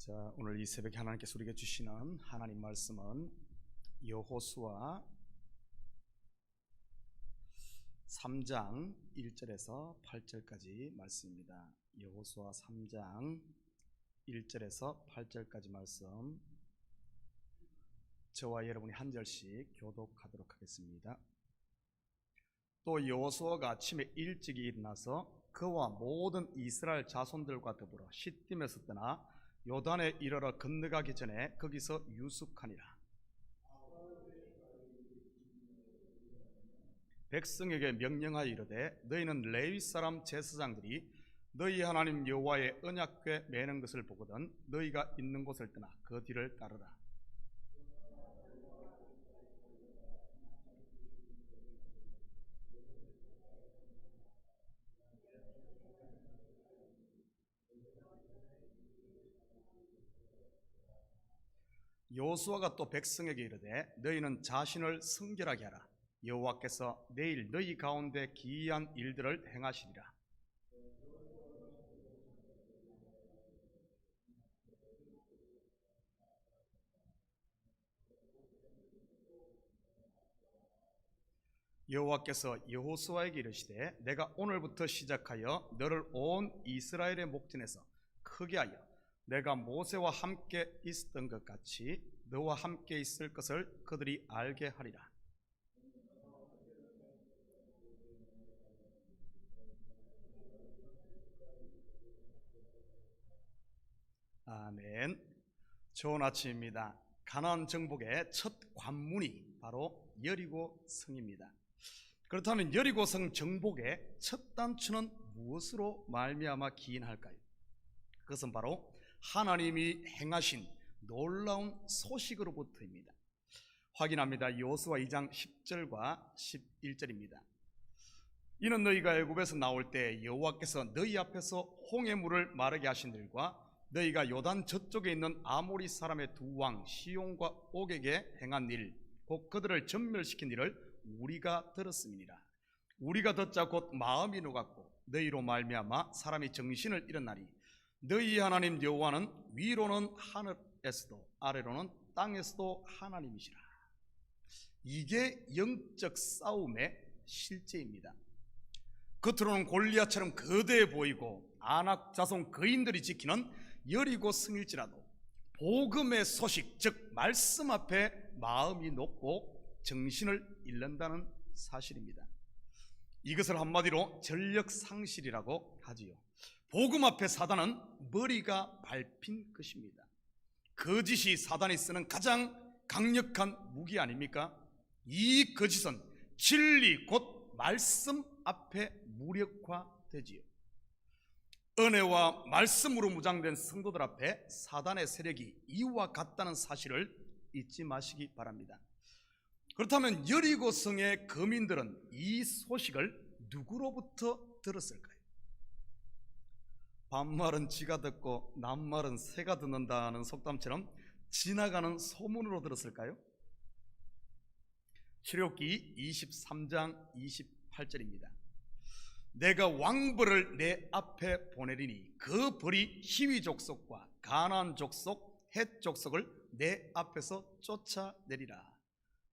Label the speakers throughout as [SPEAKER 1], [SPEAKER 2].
[SPEAKER 1] 자, 오늘 이 새벽에 하나님께서 우리에게 주시는 하나님 말씀은 여호수아 3장 1절에서 8절까지 말씀입니다. 여호수아 3장 1절에서 8절까지 말씀, 저와 여러분이 한 절씩 교독하도록 하겠습니다. 또 여호수아가 아침에 일찍이 일어나서 그와 모든 이스라엘 자손들과 더불어 시딤에서 떠나 요단에 이르러 건너가기 전에 거기서 유숙하니라. 백성에게 명령하여 이르되, 너희는 레위 사람 제사장들이 너희 하나님 여호와의 언약궤 매는 것을 보거든 너희가 있는 곳을 떠나 그 뒤를 따르라. 여호수아가 또 백성에게 이르되, 너희는 자신을 성결하게 하라. 여호와께서 내일 너희 가운데 기이한 일들을 행하시리라. 여호와께서 여호수아에게 이르시되, 내가 오늘부터 시작하여 너를 온 이스라엘의 목전에서 크게 하여 내가 모세와 함께 있었던 것 같이 너와 함께 있을 것을 그들이 알게 하리라. 아멘. 좋은 아침입니다. 가나안 정복의 첫 관문이 바로 여리고 성입니다. 그렇다면 여리고 성 정복의 첫 단추는 무엇으로 말미암아 기인할까요? 그것은 바로 하나님이 행하신 놀라운 소식으로부터입니다. 확인합니다. 여호수아 2장 10절과 11절입니다. 이는 너희가 애굽에서 나올 때 여호와께서 너희 앞에서 홍해물을 마르게 하신 일과 너희가 요단 저쪽에 있는 아모리 사람의 두 왕 시온과 옥에게 행한 일, 곧 그들을 전멸시킨 일을 우리가 들었음이니라. 우리가 듣자 곧 마음이 녹았고 너희로 말미암아 사람이 정신을 잃었나니 너희 하나님 여호와는 위로는 하늘에서도 아래로는 땅에서도 하나님이시라. 이게 영적 싸움의 실제입니다. 겉으로는 골리앗처럼 거대해 보이고 아낙 자손 거인들이 지키는 여리고 성일지라도 복음의 소식, 즉 말씀 앞에 마음이 녹고 정신을 잃는다는 사실입니다. 이것을 한마디로 전력 상실이라고 하지요. 복음 앞에 사단은 머리가 밟힌 것입니다. 거짓이 사단이 쓰는 가장 강력한 무기 아닙니까? 이 거짓은 진리 곧 말씀 앞에 무력화되지요. 은혜와 말씀으로 무장된 성도들 앞에 사단의 세력이 이와 같다는 사실을 잊지 마시기 바랍니다. 그렇다면 여리고 성의 거민들은 이 소식을 누구로부터 들었을까요? 반말은 쥐가 듣고 낱말은 새가 듣는다는 속담처럼 지나가는 소문으로 들었을까요? 출애굽기 23장 28절입니다. 내가 왕벌을 내 앞에 보내리니 그 벌이 히위 족속과 가나안 족속, 헷 족속을 내 앞에서 쫓아내리라.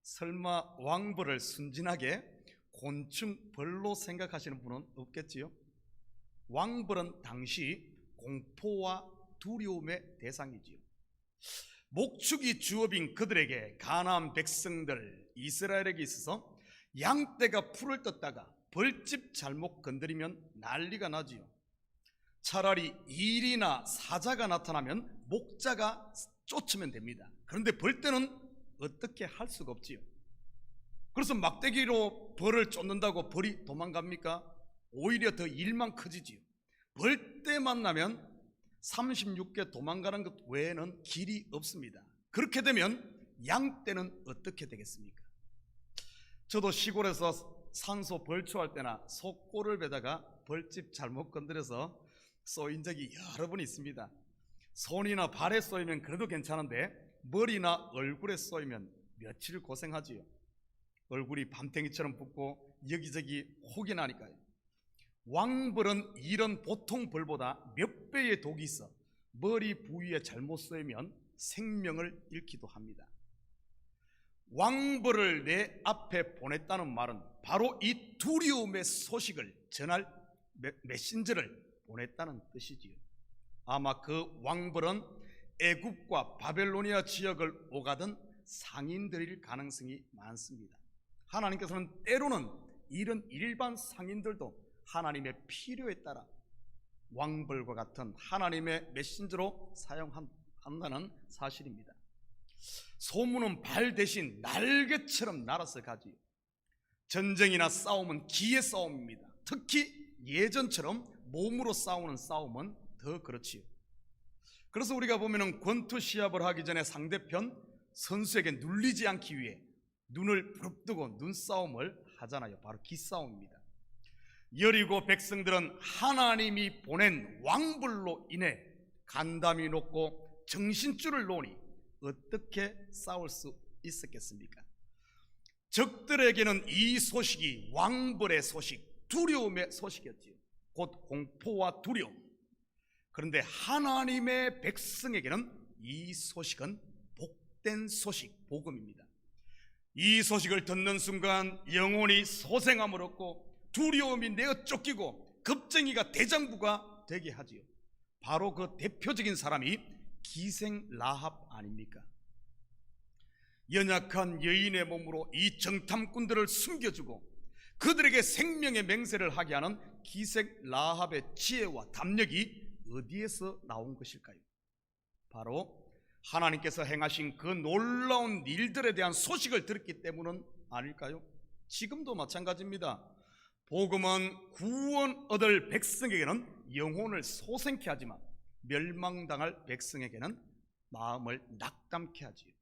[SPEAKER 1] 설마 왕벌을 순진하게 곤충 벌로 생각하시는 분은 없겠지요? 왕벌은 당시 공포와 두려움의 대상이지요. 목축이 주업인 그들에게 가나안 백성들 이스라엘에게 있어서 양떼가 풀을 떴다가 벌집 잘못 건드리면 난리가 나지요. 차라리 일이나 사자가 나타나면 목자가 쫓으면 됩니다. 그런데 벌떼는 어떻게 할 수가 없지요. 그래서 막대기로 벌을 쫓는다고 벌이 도망갑니까? 오히려 더 일만 커지지요. 벌떼 만나면 36개 도망가는 것 외에는 길이 없습니다. 그렇게 되면 양떼는 어떻게 되겠습니까? 저도 시골에서 산소 벌초할 때나 속골을 베다가 벌집 잘못 건드려서 쏘인 적이 여러 번 있습니다. 손이나 발에 쏘이면 그래도 괜찮은데 머리나 얼굴에 쏘이면 며칠 고생하지요. 얼굴이 밤탱이처럼 붓고 여기저기 혹이 나니까요. 왕벌은 이런 보통 벌보다 몇 배의 독이 있어 머리 부위에 잘못 쏘이면 생명을 잃기도 합니다. 왕벌을 내 앞에 보냈다는 말은 바로 이 두려움의 소식을 전할 메신저를 보냈다는 뜻이지요. 아마 그 왕벌은 애굽과 바벨로니아 지역을 오가던 상인들일 가능성이 많습니다. 하나님께서는 때로는 이런 일반 상인들도 하나님의 필요에 따라 왕벌과 같은 하나님의 메신저로 사용한다는 사실입니다. 소문은 발 대신 날개처럼 날아서 가지요. 전쟁이나 싸움은 기의 싸움입니다. 특히 예전처럼 몸으로 싸우는 싸움은 더 그렇지요. 그래서 우리가 보면은 권투 시합을 하기 전에 상대편 선수에게 눌리지 않기 위해 눈을 부릅뜨고 눈싸움을 하잖아요. 바로 기싸움입니다. 여리고 백성들은 하나님이 보낸 왕불로 인해 간담이 높고 정신줄을 놓으니 어떻게 싸울 수 있었겠습니까? 적들에게는 이 소식이 왕벌의 소식, 두려움의 소식이었지요. 곧 공포와 두려움. 그런데 하나님의 백성에게는 이 소식은 복된 소식, 복음입니다. 이 소식을 듣는 순간 영혼이 소생함을 얻고 두려움이 내어 쫓기고 겁쟁이가 대장부가 되게 하지요. 바로 그 대표적인 사람이 기생 라합 아닙니까? 연약한 여인의 몸으로 이 정탐꾼들을 숨겨주고 그들에게 생명의 맹세를 하게 하는 기생 라합의 지혜와 담력이 어디에서 나온 것일까요? 바로 하나님께서 행하신 그 놀라운 일들에 대한 소식을 들었기 때문은 아닐까요? 지금도 마찬가지입니다. 복음은 구원 얻을 백성에게는 영혼을 소생케 하지만 멸망당할 백성에게는 마음을 낙담케 하지요.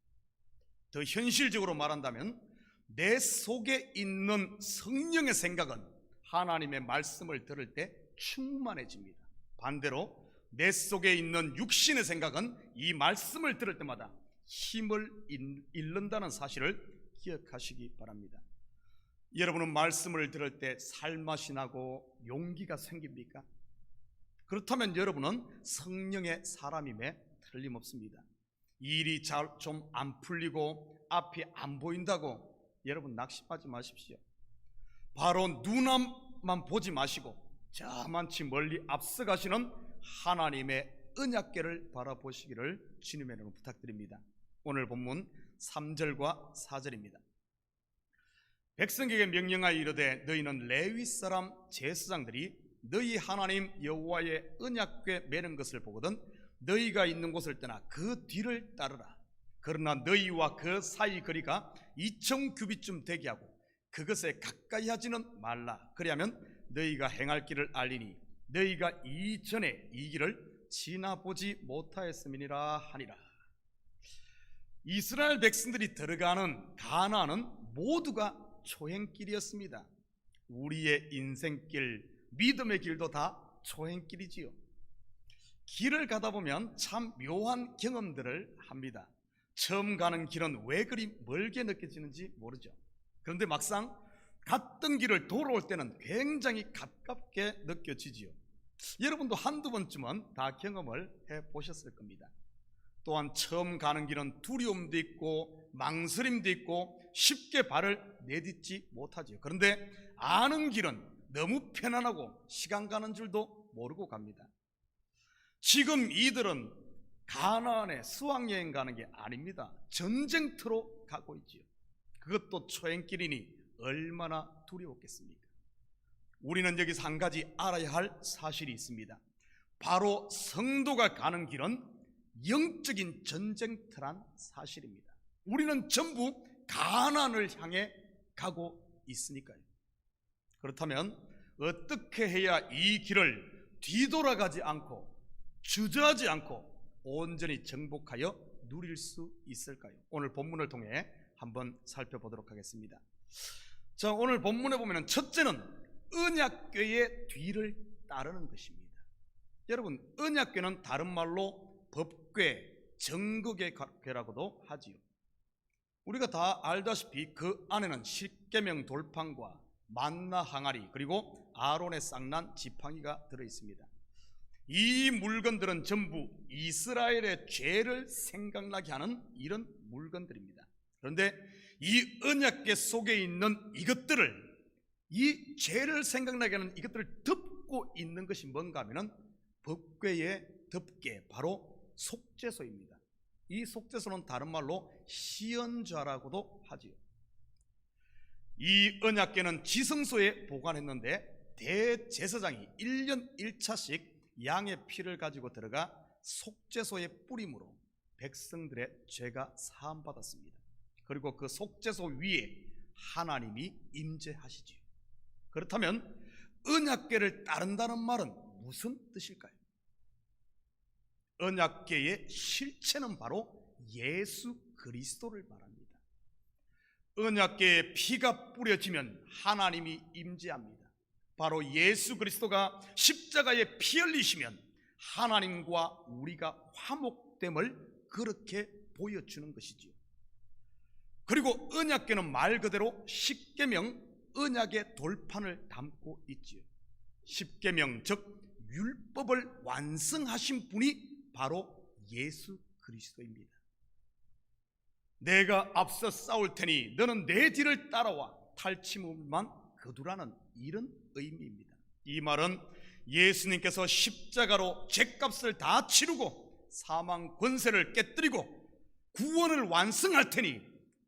[SPEAKER 1] 더 현실적으로 말한다면 내 속에 있는 성령의 생각은 하나님의 말씀을 들을 때 충만해집니다. 반대로 내 속에 있는 육신의 생각은 이 말씀을 들을 때마다 힘을 잃는다는 사실을 기억하시기 바랍니다. 여러분은 말씀을 들을 때 살맛이 나고 용기가 생깁니까? 그렇다면 여러분은 성령의 사람임에 틀림없습니다. 일이 잘 좀 안 풀리고 앞이 안 보인다고 여러분 낙심하지 마십시오. 바로 눈앞만 보지 마시고 저만치 멀리 앞서가시는 하나님의 언약궤를 바라보시기를 주님의 이름으로 부탁드립니다. 오늘 본문 3절과 4절입니다. 백성에게 명령하여 이르되 너희는 레위 사람 제사장들이 너희 하나님 여호와의 언약궤 매는 것을 보거든 너희가 있는 곳을 떠나 그 뒤를 따르라. 그러나 너희와 그 사이 거리가 2000규빗쯤 되게 하고 그것에 가까이 하지는 말라. 그리하면 너희가 행할 길을 알리니 너희가 이전에 이 길을 지나보지 못하였음이니라 하니라. 이스라엘 백성들이 들어가는 가나안은 모두가 초행길이었습니다. 우리의 인생길, 믿음의 길도 다 초행길이지요. 길을 가다 보면 참 묘한 경험들을 합니다. 처음 가는 길은 왜 그리 멀게 느껴지는지 모르죠. 그런데 막상 갔던 길을 돌아올 때는 굉장히 가깝게 느껴지지요. 여러분도 한두 번쯤은 다 경험을 해보셨을 겁니다. 또한 처음 가는 길은 두려움도 있고 망설임도 있고 쉽게 발을 내딛지 못하지요. 그런데 아는 길은 너무 편안하고 시간 가는 줄도 모르고 갑니다. 지금 이들은 가나안에 수학여행 가는 게 아닙니다. 전쟁터로 가고 있지요. 그것도 초행길이니 얼마나 두려웠겠습니까? 우리는 여기서 한 가지 알아야 할 사실이 있습니다. 바로 성도가 가는 길은 영적인 전쟁터란 사실입니다. 우리는 전부 가나안을 향해 가고 있으니까요. 그렇다면 어떻게 해야 이 길을 뒤돌아가지 않고 주저하지 않고 온전히 정복하여 누릴 수 있을까요? 오늘 본문을 통해 한번 살펴보도록 하겠습니다. 자, 오늘 본문에 보면 첫째는 언약궤의 뒤를 따르는 것입니다. 여러분, 언약궤는 다른 말로 법궤, 정국의 궤라고도 하지요. 우리가 다 알다시피 그 안에는 십계명 돌판과 만나 항아리 그리고 아론의 쌍난 지팡이가 들어있습니다. 이 물건들은 전부 이스라엘의 죄를 생각나게 하는 이런 물건들입니다. 그런데 이 언약궤 속에 있는 이것들을, 이 죄를 생각나게 하는 이것들을 덮고 있는 것이 뭔가 하면은 법궤의 덮개, 바로 속죄소입니다. 이 속죄소는 다른 말로 시언좌라고도 하지요. 이 언약궤는 지성소에 보관했는데 대제사장이 1년 1차씩 양의 피를 가지고 들어가 속죄소에 뿌림으로 백성들의 죄가 사함받았습니다. 그리고 그 속죄소 위에 하나님이 임재하시지요. 그렇다면 언약궤를 따른다는 말은 무슨 뜻일까요? 언약궤의 실체는 바로 예수 그리스도를 말합니다. 언약궤에 피가 뿌려지면 하나님이 임재합니다. 바로 예수 그리스도가 십자가에 피 흘리시면 하나님과 우리가 화목됨을 그렇게 보여주는 것이지요. 그리고 언약궤는 말 그대로 십계명, 언약의 돌판을 담고 있지요. 십계명, 즉 율법을 완성하신 분이 바로 예수 그리스도입니다. 내가 앞서 싸울 테니 너는 내 뒤를 따라와 탈취물만 거두라는 이런 의미입니다. 이 말은 예수님께서 십자가로 죄값을 다 치르고 사망 권세를 깨뜨리고 구원을 완성할 테니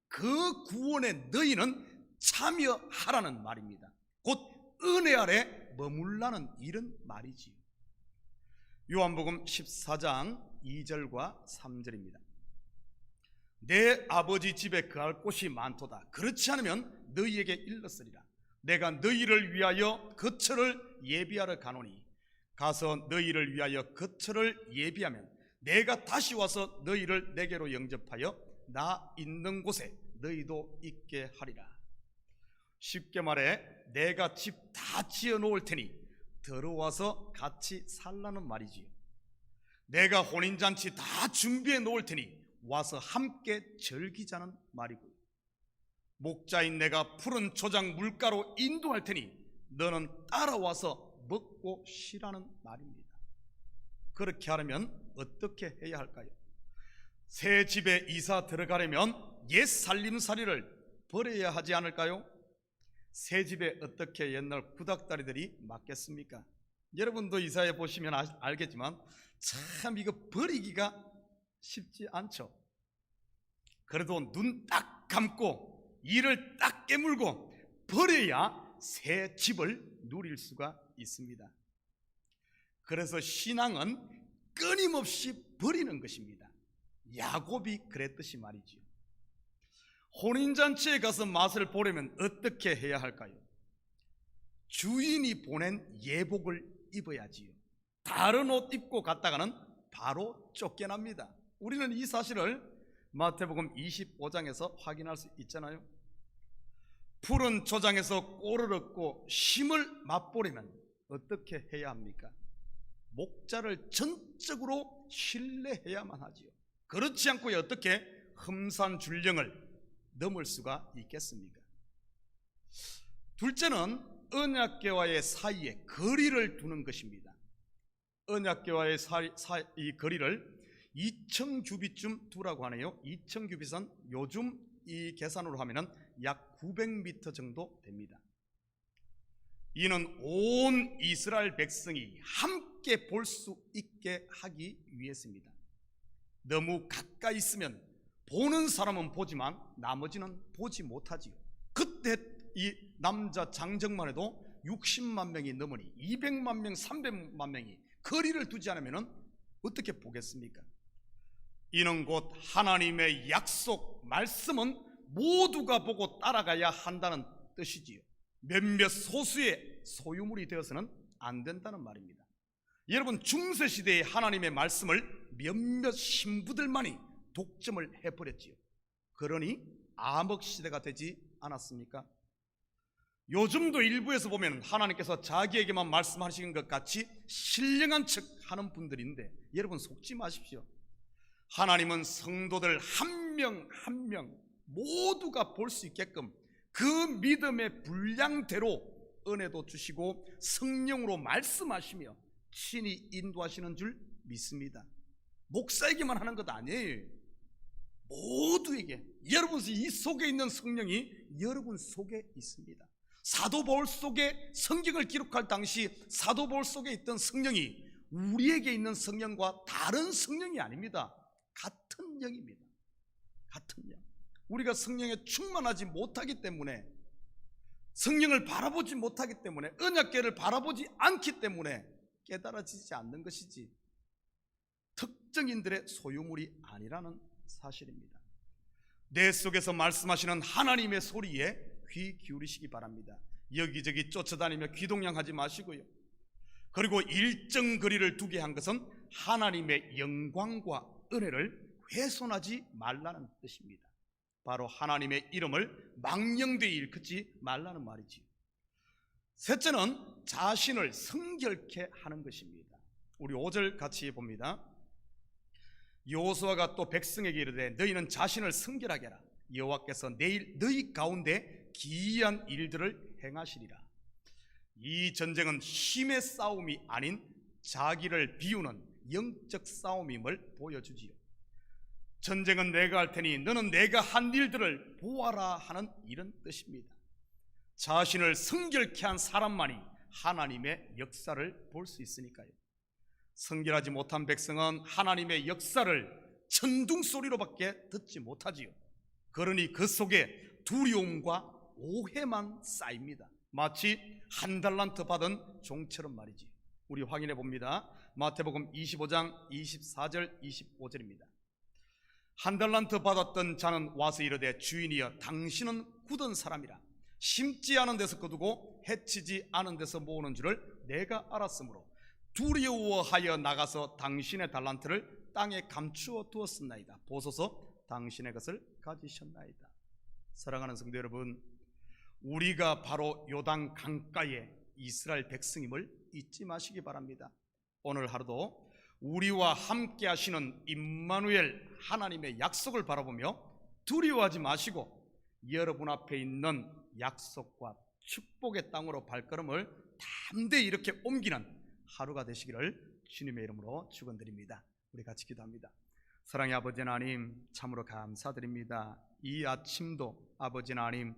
[SPEAKER 1] 그 구원에 너희는 참여하라는 말입니다. 곧 은혜 아래 머물라는 이런 말이지요. 요한복음 14장 2절과 3절입니다. 내 아버지 집에 거할 곳이 많도다. 그렇지 않으면 너희에게 일렀으리라. 내가 너희를 위하여 거처를 예비하러 가노니 가서 너희를 위하여 거처를 예비하면 내가 다시 와서 너희를 내게로 영접하여 나 있는 곳에 너희도 있게 하리라. 쉽게 말해 내가 집 다 지어 놓을 테니 들어와서 같이 살라는 말이지요. 내가 혼인잔치 다 준비해 놓을 테니 와서 함께 즐기자는 말이고요. 목자인 내가 푸른 초장 물가로 인도할 테니 너는 따라와서 먹고 쉬라는 말입니다. 그렇게 하려면 어떻게 해야 할까요? 새 집에 이사 들어가려면 옛 살림살이를 버려야 하지 않을까요? 새 집에 어떻게 옛날 구닥다리들이 맞겠습니까? 여러분도 이사해 보시면 알겠지만 참 이거 버리기가 쉽지 않죠. 그래도 눈 딱 감고 이를 딱 깨물고 버려야 새 집을 누릴 수가 있습니다. 그래서 신앙은 끊임없이 버리는 것입니다. 야곱이 그랬듯이 말이지요. 혼인잔치에 가서 맛을 보려면 어떻게 해야 할까요? 주인이 보낸 예복을 입어야지요. 다른 옷 입고 갔다가는 바로 쫓겨납니다. 우리는 이 사실을 마태복음 25장에서 확인할 수 있잖아요. 푸른 초장에서 꼴을 얻고 쉼을 맛보려면 어떻게 해야 합니까? 목자를 전적으로 신뢰해야만 하지요. 그렇지 않고 어떻게 흠산줄령을 넘을 수가 있겠습니까? 둘째는 언약궤와의 사이에 거리를 두는 것입니다. 언약궤와의 이 거리를 2000규빗쯤 두라고 하네요. 2000규빗은 요즘 이 계산으로 하면은 약 900m 정도 됩니다. 이는 온 이스라엘 백성이 함께 볼 수 있게 하기 위해서입니다. 너무 가까이 있으면 보는 사람은 보지만 나머지는 보지 못하지요. 그때 이 남자 장정만 해도 60만 명이 넘으니 200만 명, 300만 명이 거리를 두지 않으면 어떻게 보겠습니까? 이는 곧 하나님의 약속 말씀은 모두가 보고 따라가야 한다는 뜻이지요. 몇몇 소수의 소유물이 되어서는 안 된다는 말입니다. 여러분, 중세시대의 하나님의 말씀을 몇몇 신부들만이 독점을 해버렸지요. 그러니 암흑시대가 되지 않았습니까? 요즘도 일부에서 보면 하나님께서 자기에게만 말씀하시는 것 같이 신령한 척 하는 분들인데 여러분 속지 마십시오. 하나님은 성도들 한 명 한 명 모두가 볼 수 있게끔 그 믿음의 분량대로 은혜도 주시고 성령으로 말씀하시며 친히 인도하시는 줄 믿습니다. 목사에게만 하는 것 아니에요. 모두에게, 여러분 이 속에 있는 성령이 여러분 속에 있습니다. 사도 바울 속에 성경을 기록할 당시 사도 바울 속에 있던 성령이 우리에게 있는 성령과 다른 성령이 아닙니다. 같은 영입니다. 같은 영. 우리가 성령에 충만하지 못하기 때문에, 성령을 바라보지 못하기 때문에, 언약궤를 바라보지 않기 때문에 깨달아지지 않는 것이지 특정인들의 소유물이 아니라는 사실입니다. 내 속에서 말씀하시는 하나님의 소리에 귀 기울이시기 바랍니다. 여기저기 쫓아다니며 귀동냥하지 마시고요. 그리고 일정 거리를 두게 한 것은 하나님의 영광과 은혜를 훼손하지 말라는 뜻입니다. 바로 하나님의 이름을 망령되이 일컫지 말라는 말이지요. 셋째는 자신을 성결케 하는 것입니다. 우리 5절 같이 봅니다. 여호수아가 또 백성에게 이르되 너희는 자신을 성결하게 하라. 여호와께서 내일 너희 가운데 기이한 일들을 행하시리라. 이 전쟁은 힘의 싸움이 아닌 자기를 비우는 영적 싸움임을 보여주지요. 전쟁은 내가 할 테니 너는 내가 한 일들을 보아라 하는 이런 뜻입니다. 자신을 성결케 한 사람만이 하나님의 역사를 볼 수 있으니까요. 성결하지 못한 백성은 하나님의 역사를 천둥 소리로밖에 듣지 못하지요. 그러니 그 속에 두려움과 오해만 쌓입니다. 마치 한 달란트 받은 종처럼 말이지. 우리 확인해 봅니다. 마태복음 25장 24절 25절입니다. 한 달란트 받았던 자는 와서 이르되 주인이여 당신은 굳은 사람이라 심지 않은 데서 거두고 해치지 않은 데서 모으는 줄을 내가 알았으므로 두려워하여 나가서 당신의 달란트를 땅에 감추어 두었습나이다. 보소서 당신의 것을 가지셨나이다. 사랑하는 성도 여러분, 우리가 바로 요단 강가의 이스라엘 백성임을 잊지 마시기 바랍니다. 오늘 하루도 우리와 함께 하시는 임마누엘 하나님의 약속을 바라보며 두려워하지 마시고 여러분 앞에 있는 약속과 축복의 땅으로 발걸음을 담대히 이렇게 옮기는 하루가 되시기를 주님의 이름으로 축원드립니다. 우리 같이 기도합니다. 사랑의 아버지 하나님, 참으로 감사드립니다. 이 아침도 아버지 하나님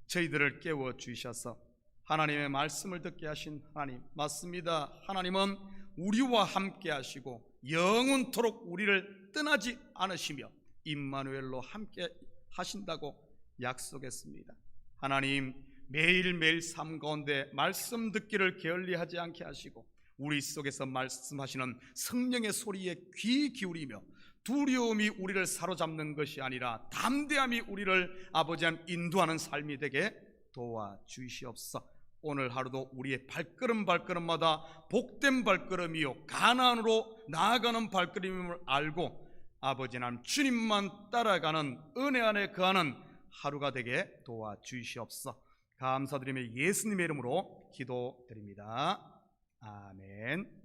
[SPEAKER 1] 저희들을 깨워 주셔서 하나님의 말씀을 듣게 하신 하나님, 맞습니다. 하나님은 우리와 함께 하시고 영원토록 우리를 떠나지 않으시며 임마누엘로 함께 하신다고 약속했습니다. 하나님, 매일매일 삶 가운데 말씀 듣기를 게을리하지 않게 하시고 우리 속에서 말씀하시는 성령의 소리에 귀 기울이며 두려움이 우리를 사로잡는 것이 아니라 담대함이 우리를 아버지 하나님 인도하는 삶이 되게 도와주시옵소서. 오늘 하루도 우리의 발걸음마다 복된 발걸음이요 가나안으로 나아가는 발걸음임을 알고 아버지 하나님 주님만 따라가는 은혜 안에 거하는 하루가 되게 도와주시옵소서. 감사드리며 예수님의 이름으로 기도드립니다. 아멘.